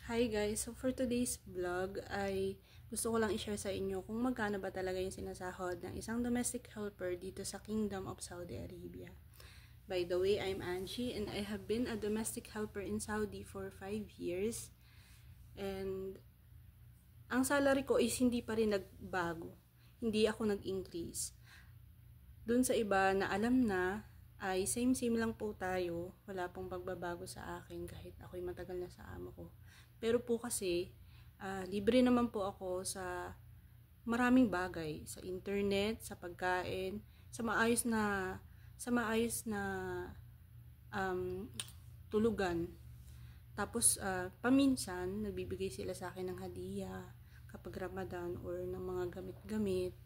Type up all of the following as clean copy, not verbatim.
Hi guys, so for today's vlog ay gusto ko lang i-share sa inyo kung magkano ba talaga yung sinasahod ng isang domestic helper dito sa Kingdom of Saudi Arabia. By the way, I'm Angie and I have been a domestic helper in Saudi for 5 years. And ang salary ko is hindi pa rin nagbago. Hindi ako nag-increase. Dun sa iba na alam na ay same lang po tayo. Wala pong pagbabago sa akin kahit ako'y matagal na sa amo ko. Pero po kasi, libre naman po ako sa maraming bagay. Sa internet, sa pagkain, sa maayos na tulugan. Tapos, paminsan, nagbibigay sila sa akin ng hadiah kapag Ramadan or ng mga gamit-gamit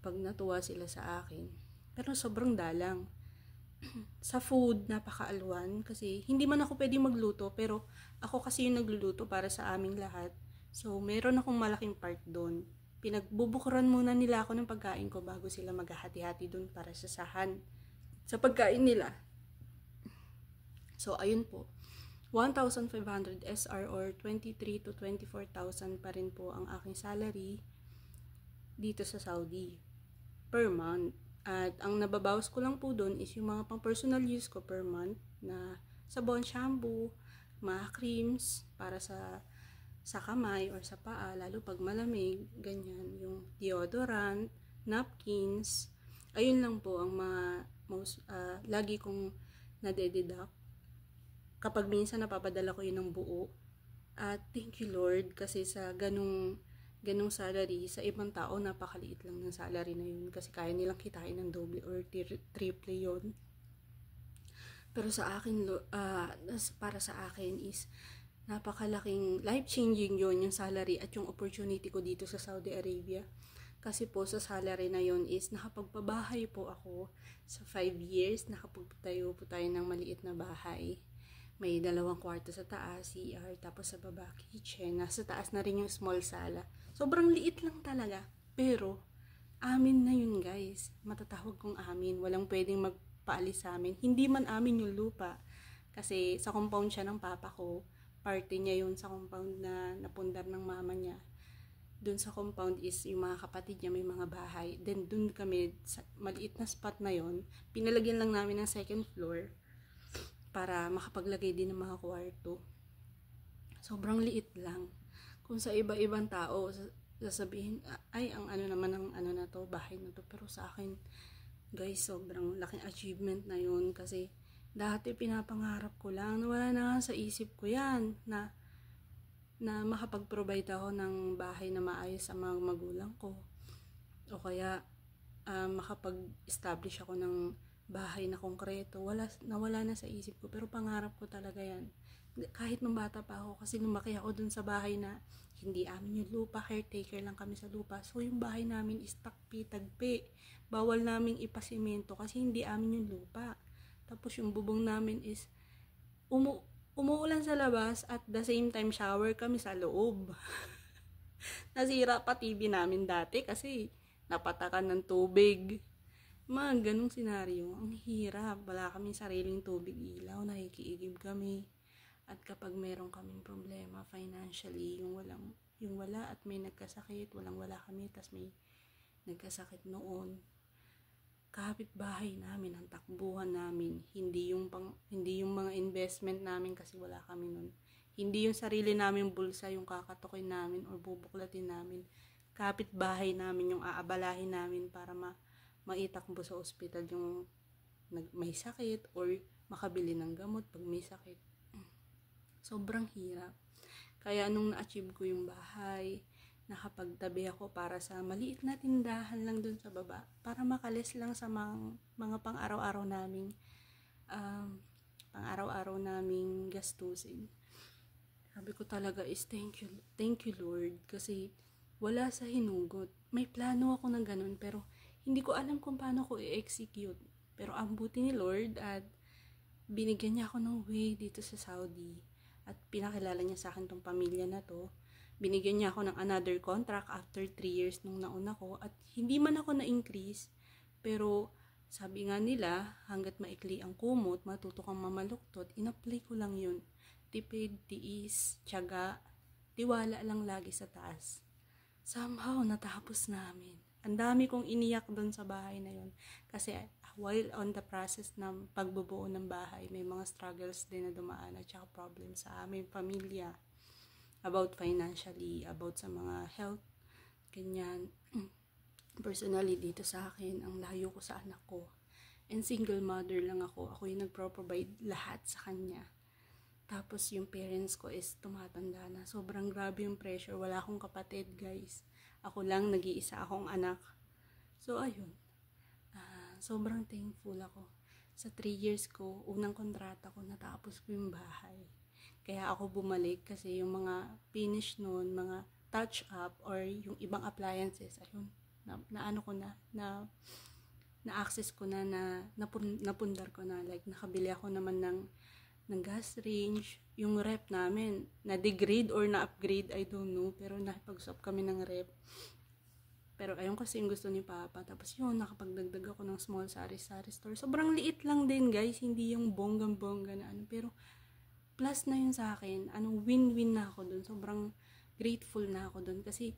pag natuwa sila sa akin. Pero sobrang dalang. Sa food, napakaalwan kasi hindi man ako pwedeng magluto pero ako kasi yung nagluluto para sa aming lahat. So, meron akong malaking part doon. Pinagbubukuran muna nila ako ng pagkain ko bago sila maghahati-hati doon para sa sa pagkain nila. So, ayun po. 1,500 SR or 23 to 24,000 pa rin po ang aking salary dito sa Saudi per month. At ang nababawas ko lang po doon is yung mga pang personal use ko per month na sabon, shampoo, mga creams para sa kamay or sa paa, lalo pag malamig, ganyan, yung deodorant, napkins. Ayun lang po ang mga lagi kong nade-deduct. Kapag minsan napapadala ko yun ng buo. At thank you Lord kasi sa ganung salary, sa ibang tao napakaliit lang ng salary na yun kasi kaya nilang kitain ng doble or triple yun. Pero sa akin, para sa akin is napakalaking life-changing yun yung salary at yung opportunity ko dito sa Saudi Arabia. Kasi po sa salary na yun is nakapagpabahay po ako sa 5 years, nakapagtayo po tayo ng maliit na bahay. May 2 kwarto sa taas, CR, tapos sa baba, kitchen. Nasa taas na rin yung small sala. Sobrang liit lang talaga. Pero, amin na yun guys. Matatawag kong amin. Walang pwedeng magpaalis sa amin. Hindi man amin yung lupa. Kasi sa compound siya ng papa ko. Party niya yun sa compound na napundar ng mama niya. Dun sa compound is yung mga kapatid niya may mga bahay. Then dun kami, sa maliit na spot na yun, pinalagyan lang namin ng second floor para makapaglagay din ng mga kwarto. Sobrang liit lang. Kung sa iba-ibang tao, sasabihin, ay, ang ano naman ang ano na to, bahay na to. Pero sa akin, guys, sobrang laking achievement na yun. Kasi, dati pinapangarap ko lang, nawala na nga sa isip ko yan, na makapag-provide ako ng bahay na maayos sa mga magulang ko. O kaya, makapag-establish ako ng bahay na konkreto. Nawala na sa isip ko. Pero pangarap ko talaga yan. Kahit nung bata pa ako. Kasi lumaki ako dun sa bahay na hindi amin yung lupa. Caretaker lang kami sa lupa. So yung bahay namin is takpi-tagpi. Bawal namin ipasimento kasi hindi amin yung lupa. Tapos yung bubong namin is umuulan sa labas at the same time shower kami sa loob. Nasira pa TV namin dati kasi napatakan ng tubig. Mga ganong senaryo, ang hirap. Wala kaming sariling tubig, ilaw, nakikiigib kami. At kapag meron kaming problema financially, yung wala at may nagkasakit, wala kami, tas may nagkasakit noon. Kapitbahay namin, ang takbuhan namin, hindi yung mga investment namin kasi wala kami noon. Hindi yung sarili namin bulsa yung kakatukin namin or bubuklatin namin. Kapitbahay namin yung aabalahin namin para maitakbo sa ospital yung may sakit or makabili ng gamot pag may sakit. Sobrang hirap. Kaya nung na-achieve ko yung bahay, nakapagtabi ako para sa maliit na tindahan lang dun sa baba para makalis lang sa mga pang-araw-araw naming gastusin. Sabi ko talaga is thank you Lord kasi wala sa hinugot. May plano ako ng ganun pero hindi ko alam kung paano ko i-execute. Pero ang buti ni Lord at binigyan niya ako ng way dito sa Saudi. At pinakilala niya sa akin tong pamilya na to. Binigyan niya ako ng another contract after 3 years nung nauna ko. At hindi man ako na-increase. Pero sabi nga nila, hanggat maikli ang kumot, matuto kang mamaluktot, in-apply ko lang yun. tipid, tiis, tiyaga, tiwala lang lagi sa taas. Somehow, natapos namin. Ang dami kong iniyak doon sa bahay na yun. Kasi while on the process ng pagbubuo ng bahay, may mga struggles din na dumaan at saka problems sa aming pamilya. About financially, about sa mga health, ganyan. Personally, dito sa akin, ang layo ko sa anak ko. And single mother lang ako. Ako yung nagpro-provide lahat sa kanya. Tapos yung parents ko is tumatanda na. Sobrang grabe yung pressure. Wala akong kapatid, guys. Ako lang, nag-iisa akong anak. So, ayun. Sobrang thankful ako. Sa 3 years ko, unang kontrata ko, natapos ko yung bahay. Kaya ako bumalik kasi yung mga finish noon, mga touch-up or yung ibang appliances, ayun, na-ano ko na-access ko napundar ko na. Like, nakabili ako naman ng gas range. Yung rep namin, na-degrade or na-upgrade, I don't know. Pero nakipag-swap kami ng rep. Pero ayun kasi yung gusto ni Papa. Tapos yun, nakapagdagdag ako ng small sari-sari store. Sobrang liit lang din, guys. Hindi yung bonggang-bongga na ano. Pero plus na yun sa akin. Win-win na ako dun. Sobrang grateful na ako dun. Kasi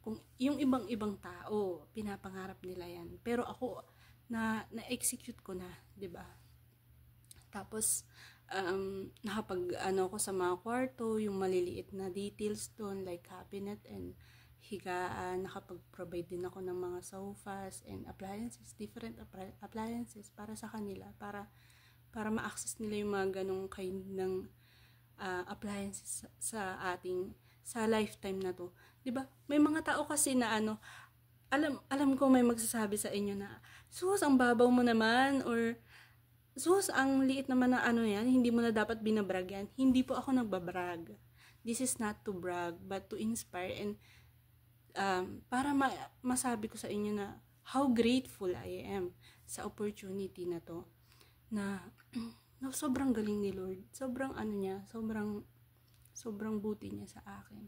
kung yung ibang tao, pinapangarap nila yan. Pero ako, na-execute ko na, 'di ba? Tapos nakapag ko sa mga kwarto, yung maliliit na details doon like cabinet and higaan, nakapag-provide din ako ng mga sofas and appliances, different appliances para sa kanila, para ma-access nila yung mga ganong kind ng appliances sa lifetime na to. 'Di ba? May mga tao kasi na alam ko may magsasabi sa inyo na, sus, ang babaw mo naman, or sus, ang liit naman na yan, hindi mo na dapat binabrag yan. Hindi po ako nagbabrag. This is not to brag, but to inspire and para masabi ko sa inyo na how grateful I am sa opportunity na to. Na sobrang galing ni Lord. Sobrang sobrang buti niya sa akin.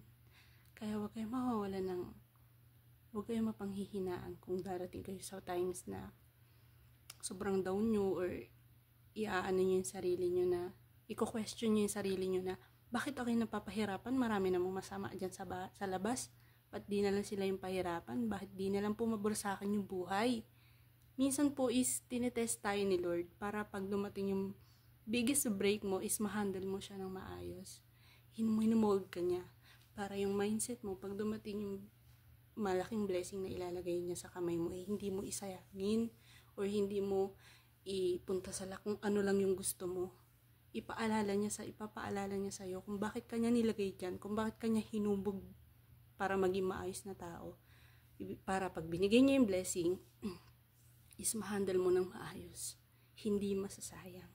Kaya huwag kayong mawawalan huwag kayong mapanghihinaan kung darating kayo sa times na sobrang down nyo or iaano nyo yung sarili nyo na, i-question nyo yung sarili nyo na, bakit ako yung napapahirapan? Marami namang masama dyan sa labas. Ba't di na lang sila yung pahirapan? Bakit di na lang pumabor sa akin yung buhay? Minsan po is tinetest tayo ni Lord para pag dumating yung biggest break mo is ma-handle mo siya ng maayos. Hinumold ka niya para yung mindset mo pag dumating yung malaking blessing na ilalagay niya sa kamay mo, hindi mo isayangin or hindi mo ipunta sa kung ano lang yung gusto mo. Ipapaalala niya sa iyo kung bakit kanya nilagay diyan, kung bakit kanya hinubog para maging maayos na tao. Para pag binigay niya yung blessing, is ma-handle mo ng maayos. Hindi masasayang.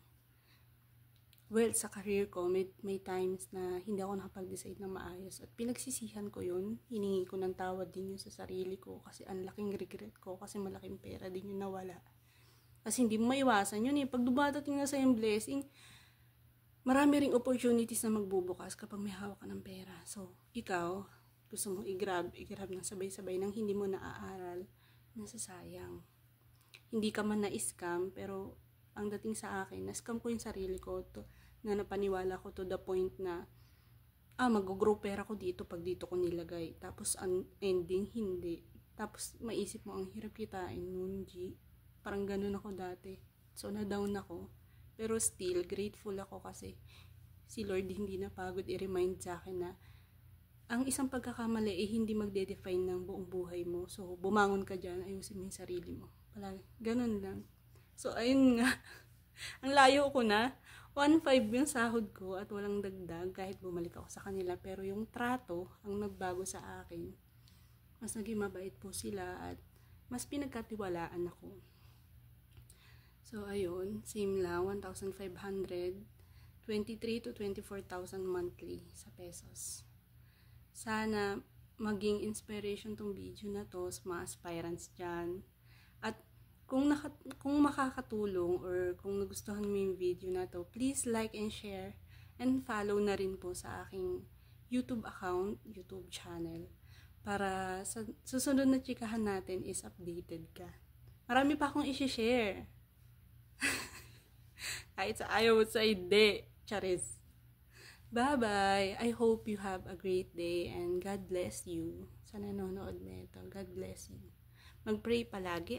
Well, sa career ko, may times na hindi ako nakapag-decide ng maayos. At pinagsisihan ko yun. Hiningi ko ng tawad din yun sa sarili ko. Kasi ang laking regret ko. Kasi malaking pera din yun nawala. Kasi hindi mo maiwasan yun eh. Pag dumadating na sa yung blessing, marami ring opportunities na magbubukas kapag may hawak ka ng pera. So, ikaw, gusto mo i-grab ng sabay-sabay nang hindi mo naaaral, nasasayang. Hindi ka man na-scam, pero ang dating sa akin, na-scam ko yung sarili ko na napaniwala ko to the point na mag-grow pera ko dito pag dito ko nilagay. Tapos ang ending, hindi. Tapos maisip mo, ang hirap kitain nun, G. Parang ganun ako dati. So, na-down ako. Pero still, grateful ako kasi si Lord hindi napagod i-remind sa akin na ang isang pagkakamali hindi magde-define ng buong buhay mo. So, bumangon ka dyan, ayusin mo yung sarili mo. Ganun lang. So, ayun nga. Ang layo ko na. 1.5 yung sahod ko at walang dagdag kahit bumalik ako sa kanila. Pero yung trato ang nagbago sa akin. Mas naging mabait po sila at mas pinagkatiwalaan ako. So, ayun. Same lang. 1,500. 23 to 24,000 monthly sa pesos. Sana maging inspiration tong video na to sa mga aspirants dyan. At kung makakatulong or kung nagustuhan mo yung video na to, please like and share and follow na rin po sa aking YouTube account, YouTube channel. Para sa susunod na chikahan natin is updated ka. Marami pa akong i-share. Kahit sa ayaw at sa hindi. Charis. Bye-bye! I hope you have a great day and God bless you sa nanonood nito. God bless you. Mag-pray palagi